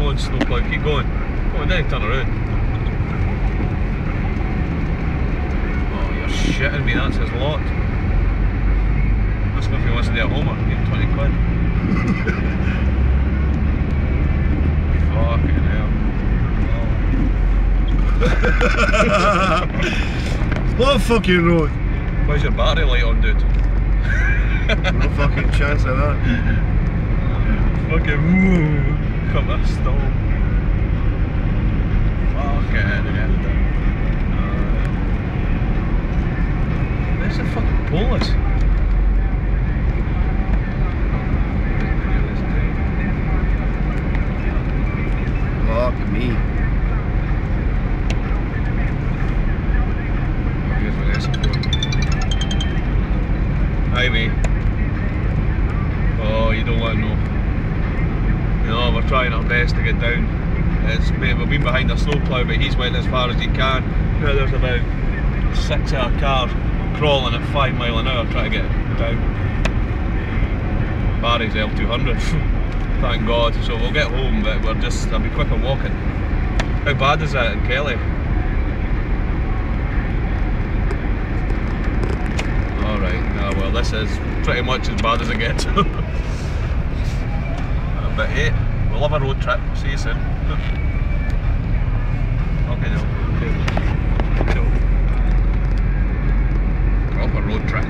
going, snowplow, keep going. Come on, then turn around. Oh, you're shitting me, that's his lot. That's if he wants to do a Homer, get 20 quid. Fucking hell. What fucking road? Where's your battery light on, dude? No fucking chance of that. Fucking come a stall. Fucking hell. Where's the fucking police? Fuck me. Highway. Oh, you don't want to know. No, we're trying our best to get down. Mate, we've been behind a snowplow, but he's went as far as he can. Now there's about 6 of our cars crawling at 5 miles an hour trying to get down. Barry's L200, thank God. So we'll get home, but I'll be quicker walking. How bad is that in Kelly? Alright, well this is pretty much as bad as it gets. But hey, we'll have a road trip, see you soon. Okay, no. Proper road trip.